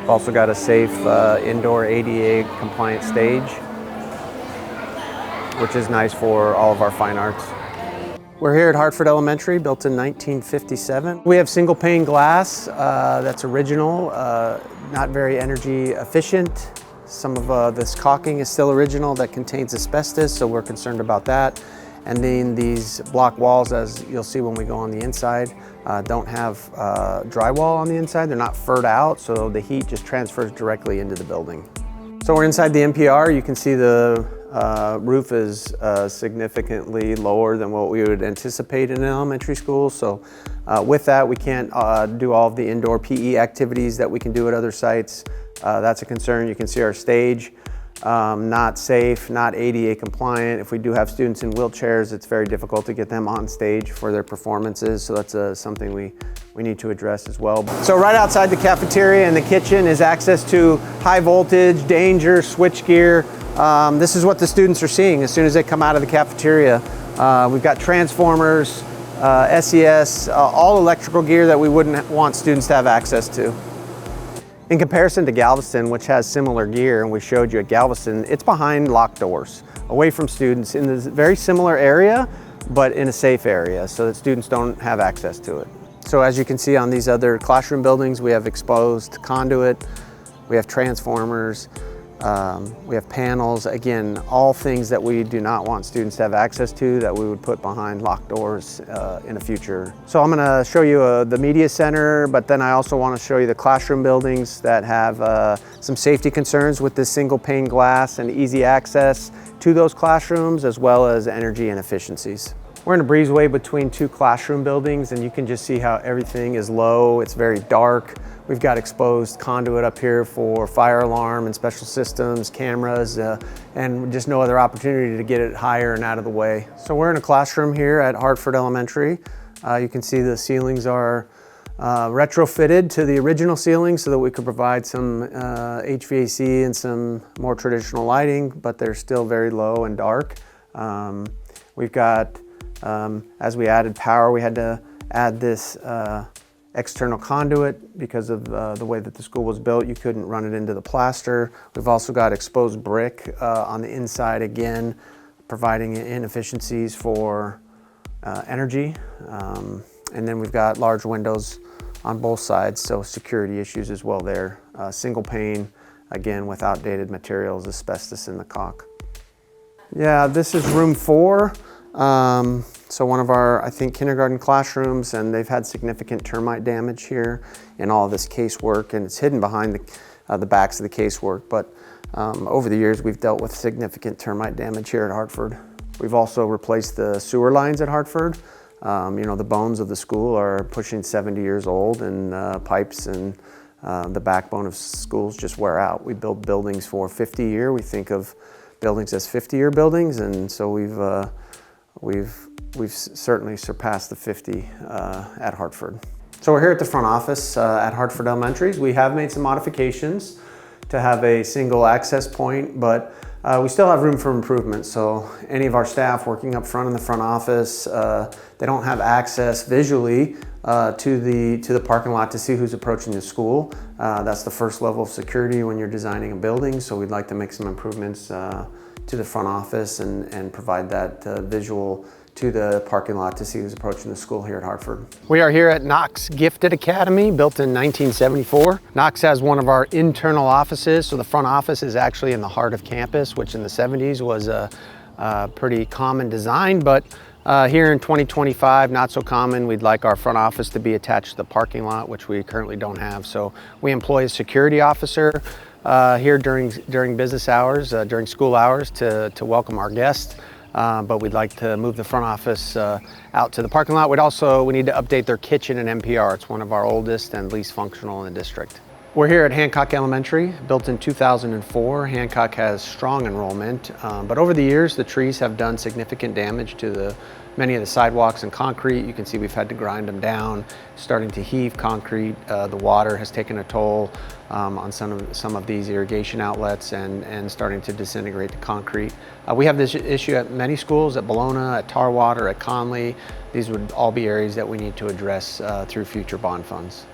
We've also got a safe indoor ADA compliant stage, which is nice for all of our fine arts. We're here at Hartford Elementary, built in 1957. We have single pane glass that's original, not very energy efficient. Some of this caulking is still original that contains asbestos, so we're concerned about that. And then these block walls, as you'll see when we go on the inside, don't have drywall on the inside. They're not furred out, so the heat just transfers directly into the building. So we're inside the NPR. You can see the roof is significantly lower than what we would anticipate in an elementary school. So with that, we can't do all of the indoor PE activities that we can do at other sites. That's a concern. You can see our stage, not safe, not ADA compliant. If we do have students in wheelchairs, it's very difficult to get them on stage for their performances. So that's something we need to address as well. So right outside the cafeteria and the kitchen is access to high voltage, danger, switchgear. This is what the students are seeing as soon as they come out of the cafeteria. We've got transformers, SES, all electrical gear that we wouldn't want students to have access to. In comparison to Galveston, which has similar gear, and we showed you at Galveston, it's behind locked doors, away from students in this very similar area, but in a safe area so that students don't have access to it. So as you can see on these other classroom buildings, we have exposed conduit, we have transformers, we have panels. Again, all things that we do not want students to have access to that we would put behind locked doors in the future. So I'm going to show you the media center, but then I also want to show you the classroom buildings that have some safety concerns with this single pane glass and easy access to those classrooms, as well as energy inefficiencies. We're in a breezeway between two classroom buildings, and you can just see how everything is low. It's very dark. We've got exposed conduit up here for fire alarm and special systems, cameras, and just no other opportunity to get it higher and out of the way. So we're in a classroom here at Hartford Elementary. You can see the ceilings are retrofitted to the original ceiling so that we could provide some HVAC and some more traditional lighting, but they're still very low and dark. We've got, as we added power, we had to add this external conduit because of the way that the school was built. You couldn't run it into the plaster. We've also got exposed brick on the inside, again, providing inefficiencies for energy. And then we've got large windows on both sides, so security issues as well there. Single pane, again, with outdated materials, asbestos in the caulk. Yeah, this is room 4. So one of our, I think, kindergarten classrooms, and they've had significant termite damage here in all of this casework, and it's hidden behind the backs of the casework. But over the years, we've dealt with significant termite damage here at Hartford. We've also replaced the sewer lines at Hartford. You know, the bones of the school are pushing 70 years old, and pipes and the backbone of schools just wear out. We build buildings for 50-year. We think of buildings as 50-year buildings, and so we've certainly surpassed the 50 at Hartford. So we're here at the front office at Hartford Elementary. We have made some modifications to have a single access point, but we still have room for improvement. So any of our staff working up front in the front office, they don't have access visually to the parking lot to see who's approaching the school. That's the first level of security when you're designing a building. So we'd like to make some improvements to the front office and provide that visual to the parking lot to see who's approaching the school here at Hartford. We are here at Knox Gifted Academy, built in 1974. Knox has one of our internal offices, so the front office is actually in the heart of campus, which in the 70s was a pretty common design, but here in 2025, not so common. We'd like our front office to be attached to the parking lot, which we currently don't have. So we employ a security officer here during business hours, during school hours to welcome our guests. But we'd like to move the front office out to the parking lot. We need to update their kitchen and NPR. It's one of our oldest and least functional in the district. We're here at Hancock Elementary, built in 2004. Hancock has strong enrollment, but over the years, the trees have done significant damage to many of the sidewalks and concrete. You can see we've had to grind them down, starting to heave concrete. The water has taken a toll on some of these irrigation outlets and starting to disintegrate the concrete. We have this issue at many schools, at Bologna, at Tarwater, at Conley. These would all be areas that we need to address through future bond funds.